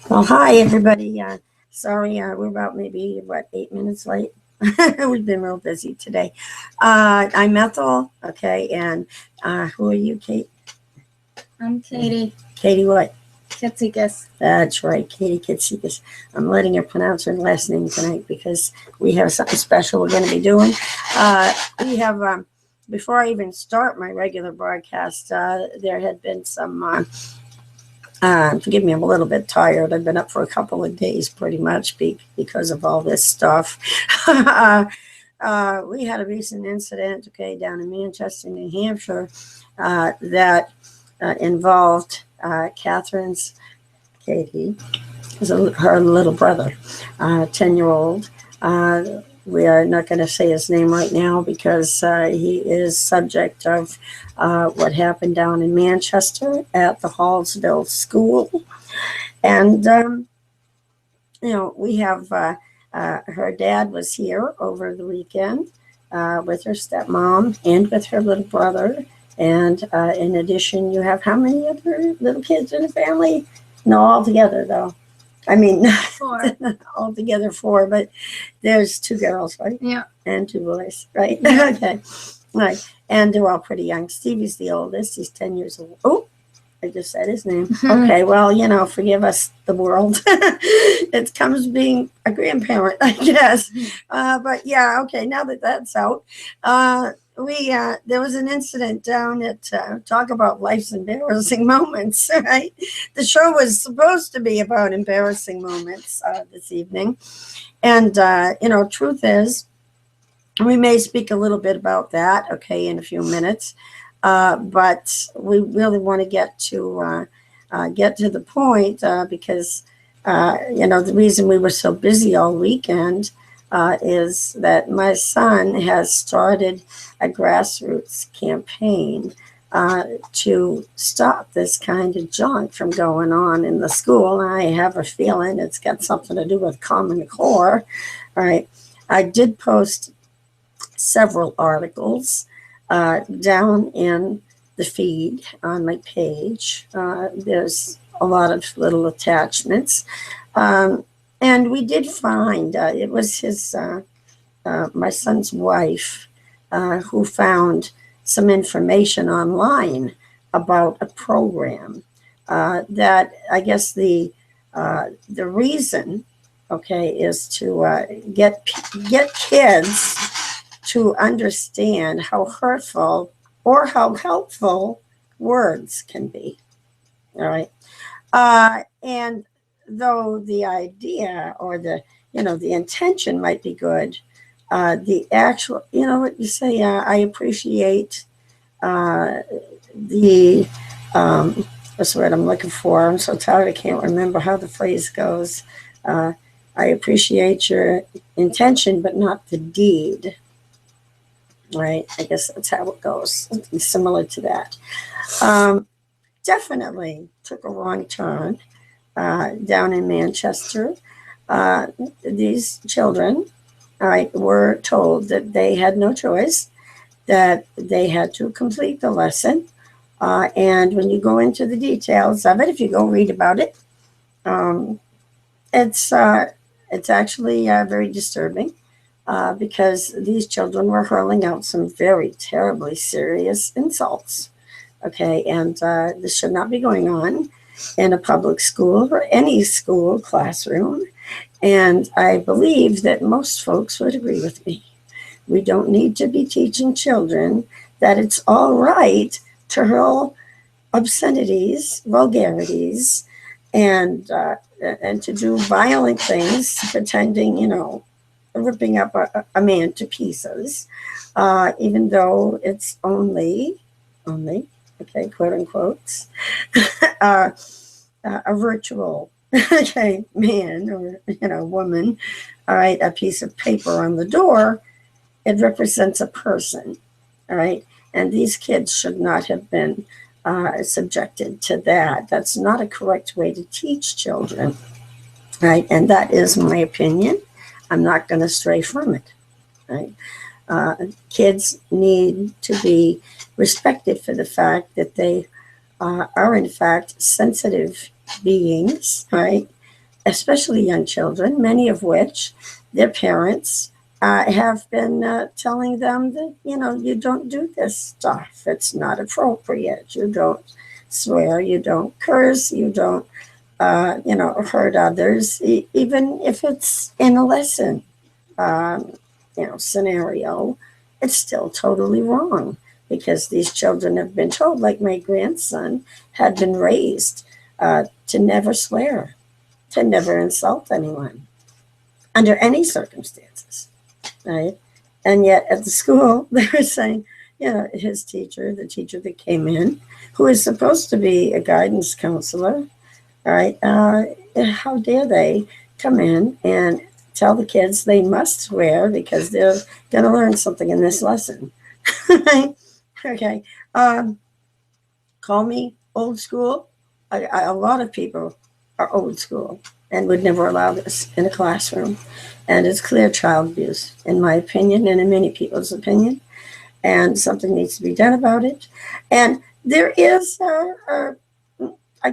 Well, hi, everybody. Sorry, we're about maybe, 8 minutes late. We've been real busy today. I'm Ethel, okay, and who are you, Kate? I'm Katie Katie what? Katsikas. That's right, Katie Katsikas. I'm letting her pronounce her last name tonight because we have something special we're going to be doing. We have, before I even start my regular broadcast, there had been some forgive me, I'm a little bit tired. I've been up for a couple of days pretty much because of all this stuff. We had a recent incident, okay, down in Manchester, New Hampshire, that involved Catherine's, Katie, her little brother, 10-year-old. We are not going to say his name right now because he is subject of what happened down in Manchester at the Hallsville School. And, we have her dad was here over the weekend with her stepmom and with her little brother. And in addition, you have how many other little kids in the family? No, all together, though. I mean, 4. altogether 4, but there's 2 girls, right? Yeah. And 2 boys, right? Yeah. Okay. Right. And they're all pretty young. Stevie's the oldest. He's 10 years old. Oh, I just said his name. Okay. Well, forgive us, the world. It comes being a grandparent, I guess. But yeah, okay. Now that that's out, there was an incident down at talk about life's embarrassing moments, right? The show was supposed to be about embarrassing moments this evening. And, truth is, we may speak a little bit about that, okay, in a few minutes. But we really want to get to the point because, the reason we were so busy all weekend is that my son has started a grassroots campaign to stop this kind of junk from going on in the school. And I have a feeling it's got something to do with Common Core. All right. I did post several articles down in the feed on my page. There's a lot of little attachments. And we did find it was my son's wife who found some information online about a program that I guess the reason, okay, is to get kids to understand how hurtful or how helpful words can be. All right. And though the idea or the intention might be good, the actual, what you say, I appreciate the, what's the word I'm looking for? I'm so tired, I can't remember how the phrase goes. I appreciate your intention, but not the deed. Right? I guess that's how it goes. Something similar to that. Definitely took a wrong turn down in Manchester. These children were told that they had no choice, that they had to complete the lesson. And when you go into the details of it, if you go read about it, it's actually very disturbing. Because these children were hurling out some very terribly serious insults. Okay, and this should not be going on in a public school or any school classroom. And I believe that most folks would agree with me. We don't need to be teaching children that it's all right to hurl obscenities, vulgarities, and to do violent things, pretending, ripping up a man to pieces, even though it's only, okay, quote unquote, a virtual, okay, man or, woman, all right, a piece of paper on the door, it represents a person, all right, and these kids should not have been subjected to that. That's not a correct way to teach children, right, and that is my opinion. I'm not going to stray from it, right? Kids need to be respected for the fact that they are in fact sensitive beings, right? especially young children, many of which their parents have been telling them that, you don't do this stuff. It's not appropriate. You don't swear, you don't curse, you don't, hurt others, even if it's in a lesson, scenario. It's still totally wrong because these children have been told, like my grandson had been raised to never swear, to never insult anyone under any circumstances, right? And yet at the school, they were saying, his teacher, the teacher that came in, who is supposed to be a guidance counselor, right? How dare they come in and tell the kids they must swear because they're going to learn something in this lesson, right? Okay. Call me old school. A lot of people are old school and would never allow this in a classroom. And it's clear child abuse, in my opinion, and in many people's opinion. And something needs to be done about it. And there is, I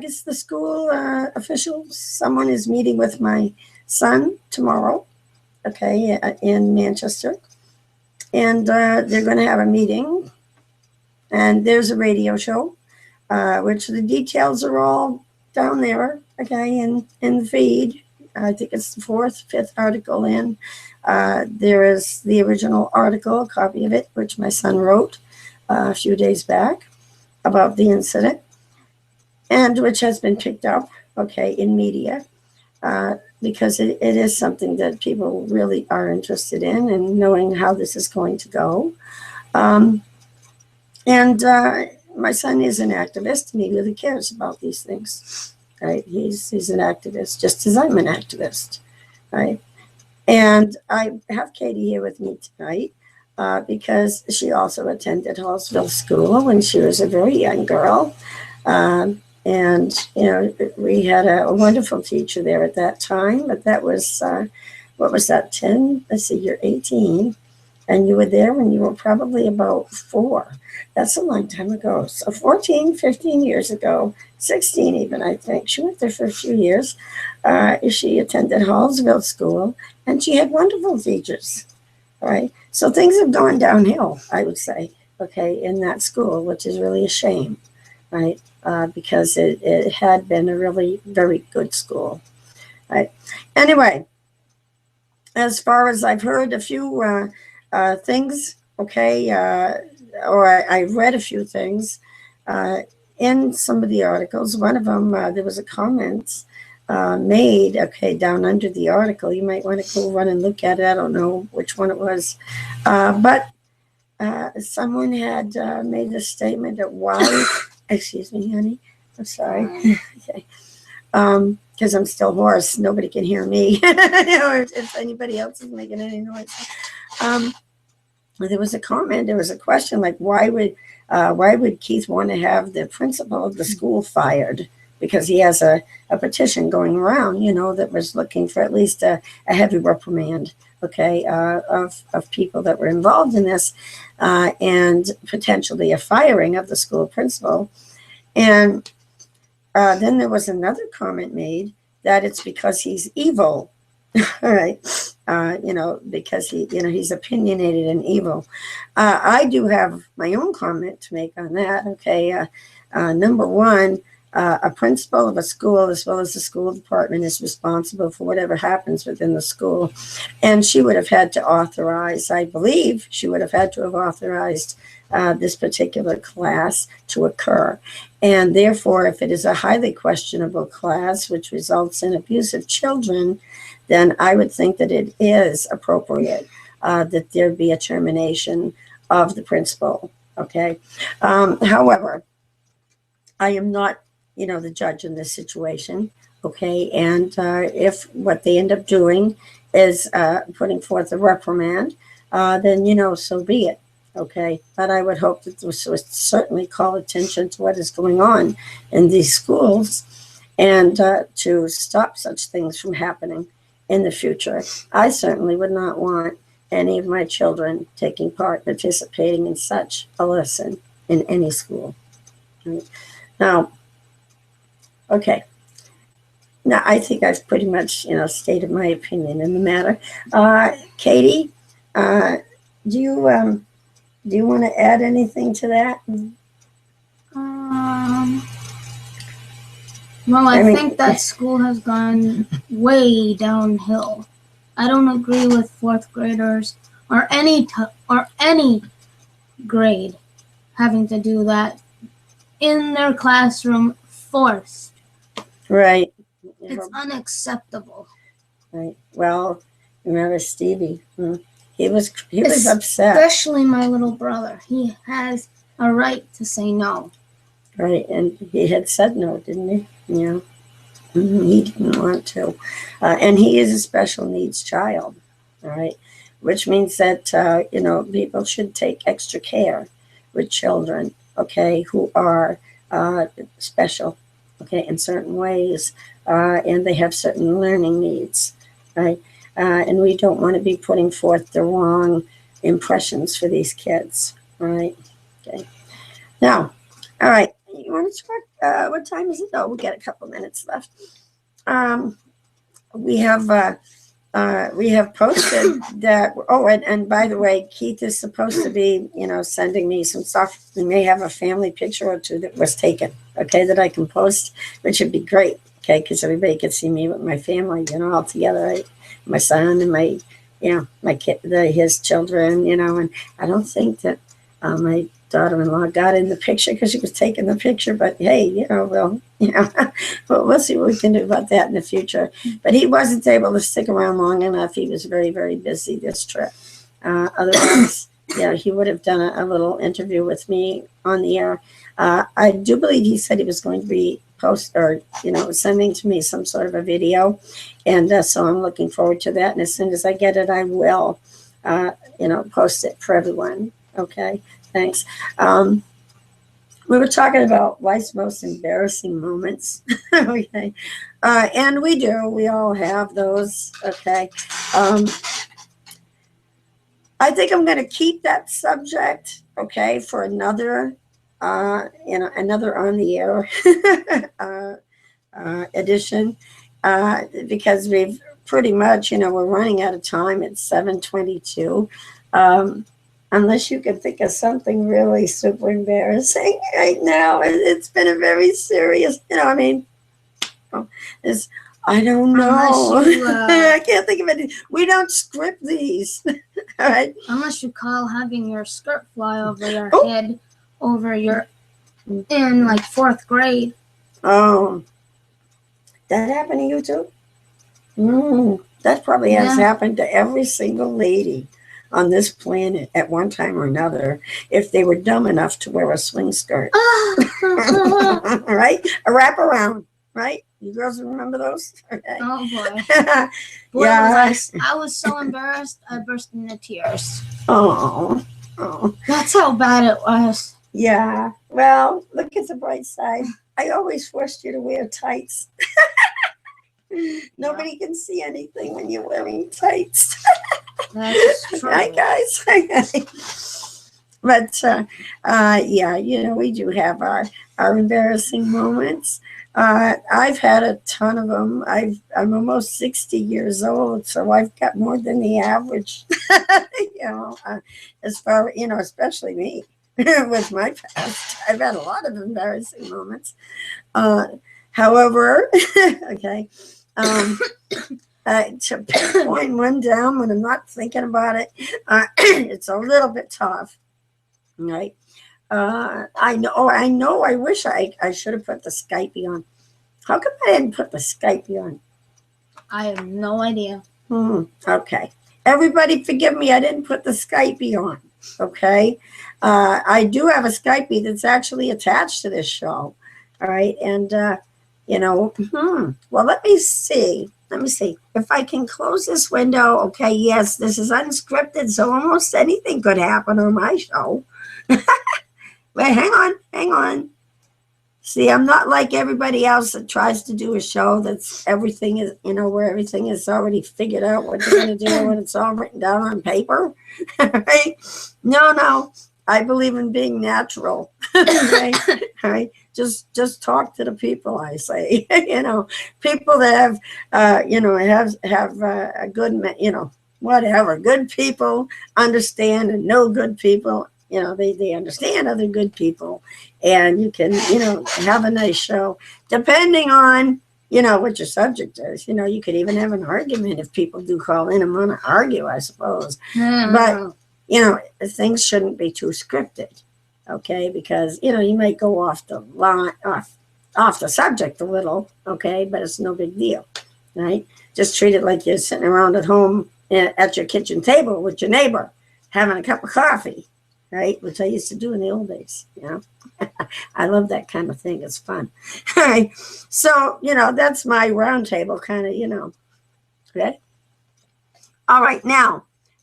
guess, the school officials, someone is meeting with my son tomorrow, okay, in Manchester. And they're going to have a meeting. And there's a radio show, which the details are all down there, okay, in the feed. I think it's the fifth article in. There is the original article, a copy of it, which my son wrote a few days back about the incident, and which has been picked up, okay, in media, because it is something that people really are interested in and knowing how this is going to go. And my son is an activist, and he really cares about these things, right? He's an activist, just as I'm an activist, right? And I have Katie here with me tonight because she also attended Hallsville School when she was a very young girl. And, we had a wonderful teacher there at that time, but that was, what was that, 10? Let's see, you're 18. And you were there when you were probably about 4. That's a long time ago. So 14, 15 years ago, 16 even, I think. She went there for a few years. She attended Hallsville School, and she had wonderful teachers, right? So things have gone downhill, I would say, okay, in that school, which is really a shame, right? Because it had been a really very good school, right? Anyway, as far as I've heard a few things, okay, or I read a few things in some of the articles. One of them, there was a comment made, okay, down under the article. You might want to go run and look at it. I don't know which one it was. But someone had made a statement that why, excuse me, honey, I'm sorry. Okay. Because I'm still hoarse. Nobody can hear me. Or if anybody else is making any noise. There was a comment, there was a question like, why would Keith want to have the principal of the school fired? Because he has a petition going around, that was looking for at least a heavy reprimand, okay, of people that were involved in this, and potentially a firing of the school principal. And then there was another comment made that it's because he's evil. All right. Because he's opinionated and evil. I do have my own comment to make on that. Okay. Number one, a principal of a school, as well as the school department, is responsible for whatever happens within the school. And she would have had to authorize, I believe, she would have had to have authorized this particular class to occur. And therefore, if it is a highly questionable class, which results in abuse of children, then I would think that it is appropriate that there be a termination of the principal, okay? However, I am not, the judge in this situation, okay? And if what they end up doing is putting forth a reprimand, then, so be it, okay? But I would hope that this would certainly call attention to what is going on in these schools and to stop such things from happening in the future. I certainly would not want any of my children taking part, participating in such a lesson in any school. Right? Now, okay, No, I think I've pretty much, stated my opinion in the matter. Katie, do you want to add anything to that? Well, I think that school has gone way downhill. I don't agree with fourth graders or any grade having to do that in their classroom forced. Right. It's unacceptable. Right. Well, remember Stevie? He was upset. Especially my little brother. He has a right to say no. Right, and he had said no, didn't he? Yeah. He didn't want to. And he is a special needs child, all right? Which means that, people should take extra care with children, okay, who are special, okay, in certain ways, and they have certain learning needs, right? And we don't want to be putting forth the wrong impressions for these kids, all right? Okay. Now, all right. You want to check? What time is it? Oh, we got a couple minutes left. We have posted that. Oh, and by the way, Keith is supposed to be, sending me some stuff. We may have a family picture or two that was taken, okay, that I can post, which would be great, okay, because everybody could see me with my family, all together, right? My son and my kid, his children, and I don't think that my daughter-in-law got in the picture because she was taking the picture, but hey, we'll see what we can do about that in the future. But he wasn't able to stick around long enough. He was very, very busy this trip. Otherwise, he would have done a little interview with me on the air. I do believe he said he was going to be sending to me some sort of a video, and so I'm looking forward to that. And as soon as I get it, I will, post it for everyone. Okay. Thanks. We were talking about life's most embarrassing moments. Okay. And we all have those. Okay. I think I'm going to keep that subject, okay, for another, another on the air edition, because we've pretty much, we're running out of time. It's 7:22. Unless you can think of something really super embarrassing right now. It's been a very serious, I don't know. I can't think of any. We don't script these. All right. Unless you call having your skirt fly over your head in like fourth grade. Oh, that happened to you too? That probably has happened to every single lady on this planet at one time or another, if they were dumb enough to wear a swing skirt. Right? A wraparound, right? You girls remember those? Okay. Oh, boy. Yeah. I was so embarrassed, I burst into tears. Oh. That's how bad it was. Yeah. Well, look at the bright side. I always forced you to wear tights. Nobody can see anything when you're wearing tights. That's true. Hi, guys. But, we do have our embarrassing moments. I've had a ton of them. I'm almost 60 years old, so I've got more than the average, as far, especially me with my past. I've had a lot of embarrassing moments. However, okay, to pinpoint one down when I'm not thinking about it, it's a little bit tough, right? I know. I wish I should have put the Skype on. How come I didn't put the Skype on? I have no idea. Okay. Everybody forgive me. I didn't put the Skype on. Okay. I do have a Skype that's actually attached to this show. All right. And, well, let me see. If I can close this window. Okay. Yes, this is unscripted, so almost anything could happen on my show. Wait, hang on. See, I'm not like everybody else that tries to do a show that's everything is, where everything is already figured out what they're going to do and it's all written down on paper. Right? No. I believe in being natural. Okay? All right. just talk to the people, I say. People that have a good, whatever, good people understand and know good people. They understand other good people, and you can, have a nice show depending on, what your subject is. You could even have an argument if people do call in and want to argue, I suppose. But, things shouldn't be too scripted, okay? Because, you might go off the line, off the subject a little, okay? But it's no big deal, right? Just treat it like you're sitting around at home at your kitchen table with your neighbor having a cup of coffee, right? Which I used to do in the old days, I love that kind of thing. It's fun. All right. So, that's my round table kind of, okay? All right. Now,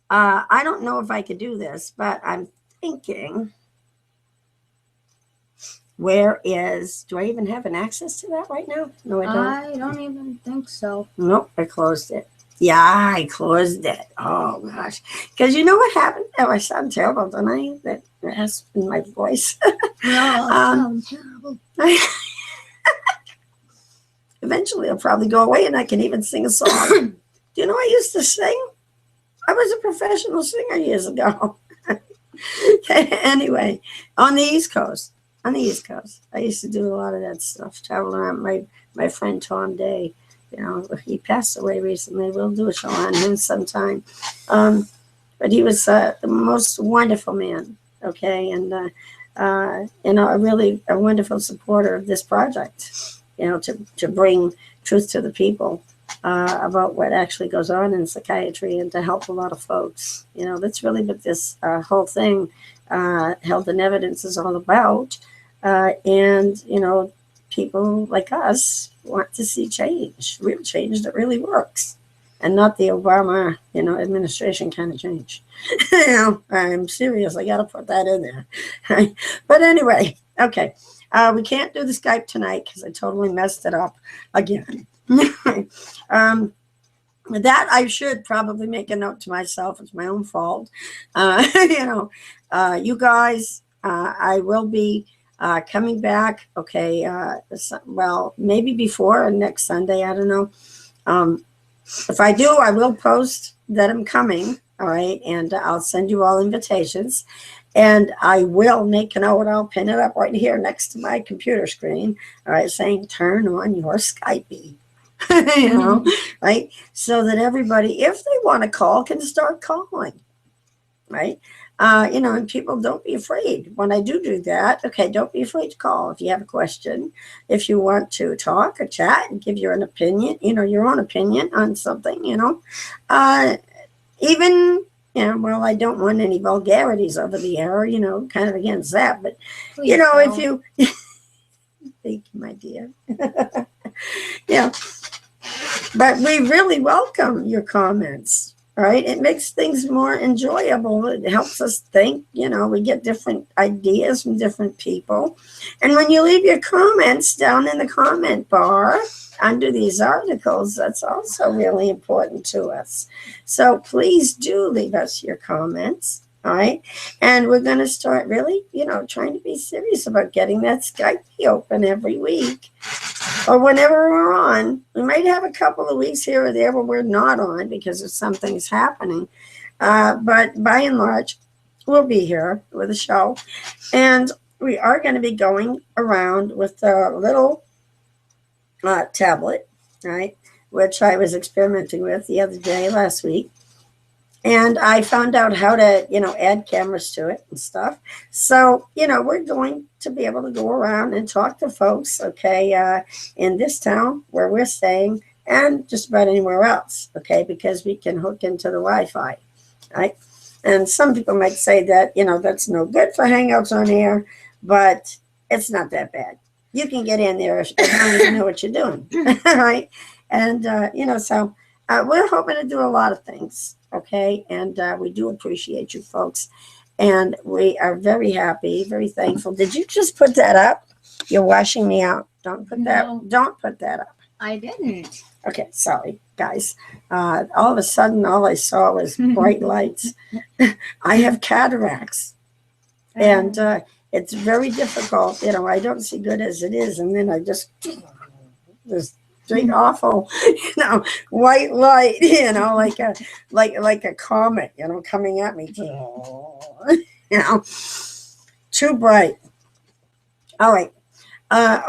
I don't know if I could do this, but I'm thinking, do I even have an access to that right now? No, I don't. I don't even think so. Nope, I closed it. Yeah, I closed it. Oh, gosh. Because you know what happened? Oh, I sound terrible, don't I? That rasp in my voice. No, terrible. Eventually, it'll probably go away, and I can even sing a song. Do you know I used to sing? I was a professional singer years ago. Anyway, on the East Coast, I used to do a lot of that stuff. Travel around. My friend Tom Day, he passed away recently. We'll do a show on him sometime. But he was the most wonderful man. Okay, and a wonderful supporter of this project. To bring truth to the people. About what actually goes on in psychiatry and to help a lot of folks. That's really what this whole thing, Health and Evidence, is all about. And, people like us want to see change, real change that really works, and not the Obama, administration kind of change. I'm serious. I got to put that in there. But anyway, okay. We can't do the Skype tonight because I totally messed it up again. That I should probably make a note to myself. It's my own fault. You guys, I will be coming back. Okay. Well, maybe before or next Sunday. I don't know. If I do, I will post that I'm coming. All right. And I'll send you all invitations. And I will make a note. I'll pin it up right here next to my computer screen. All right. Saying turn on your Skype. Right? So that everybody, if they want to call, can start calling, right? And people, don't be afraid. When I do that, okay, don't be afraid to call if you have a question, if you want to talk or chat and give your own opinion, your own opinion on something, even, well, I don't want any vulgarities over the air, kind of against that, but, Please if you, thank you, my dear. Yeah. But we really welcome your comments, right? It makes things more enjoyable. It helps us think, we get different ideas from different people. And when you leave your comments down in the comment bar under these articles, that's also really important to us. So please do leave us your comments. All right. And we're going to start really, trying to be serious about getting that Skype open every week or whenever we're on. We might have a couple of weeks here or there where we're not on because of something's happening. But by and large, we'll be here with a show. And we are going to be going around with a little tablet, right, which I was experimenting with the other day, last week. And I found out how to, add cameras to it and stuff. So, we're going to be able to go around and talk to folks, okay, in this town where we're staying and just about anywhere else, okay, because we can hook into the Wi-Fi, right? And some people might say that, that's no good for Hangouts on air, but it's not that bad. You can get in there as long as you know what you're doing, right? And, so we're hoping to do a lot of things. Okay, and we do appreciate you folks, and we are very happy, very thankful. Did you just put that up? You're washing me out. Don't put that up. I didn't. Okay, sorry, guys. All of a sudden, all I saw was bright lights. I have cataracts, and it's very difficult. You know, I don't see good as it is, and then I just straight awful, you know, white light, you know, like a comet, you know, coming at me, you know, too bright. All right.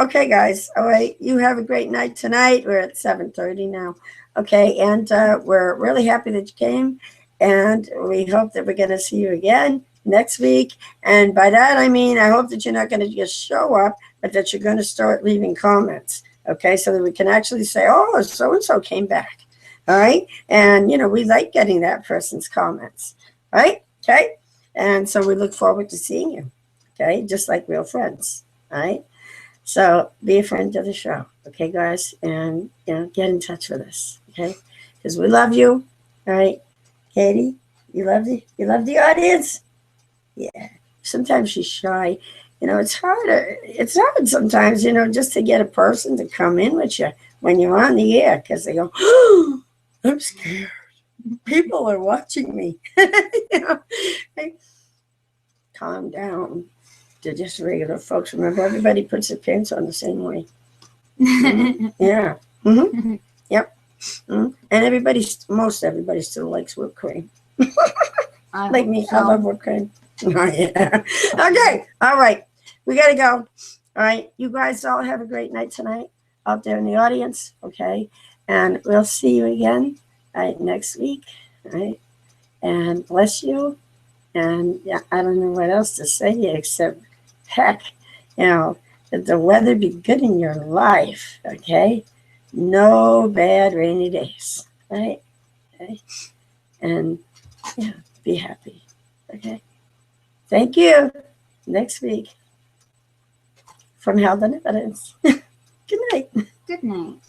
Okay, guys. All right. You have a great night tonight. We're at 7:30 now. Okay. And we're really happy that you came. And we hope that we're going to see you again next week. And by that, I mean, I hope that you're not going to just show up, but that you're going to start leaving comments. Okay. So that we can actually say, oh, so-and-so came back. All right. And, you know, we like getting that person's comments. Right. Okay. And so we look forward to seeing you. Okay. Just like real friends. All right. So be a friend of the show, okay, guys, and you know, get in touch with us, okay? Because we love you, all right? Katie, you love the audience? Yeah. Sometimes she's shy. You know, it's hard sometimes, you know, just to get a person to come in with you when you're on the air, because they go, oh, I'm scared. People are watching me. You know, like, calm down. They're just regular folks. Remember, everybody puts their pants on the same way. Mm-hmm. Yeah. Mm-hmm. Yep. Mm-hmm. And most everybody still likes whipped cream. Like me, so. I love whipped cream. Oh, yeah. Okay. All right. We got to go. All right. You guys all have a great night tonight out there in the audience. Okay. And we'll see you again next week. All right. And bless you. And yeah, I don't know what else to say except heck, you know, that the weather be good in your life, okay? No bad rainy days, right? Okay? And, yeah, be happy, okay? Thank you. Next week from Hallsville Evidence. Good night. Good night.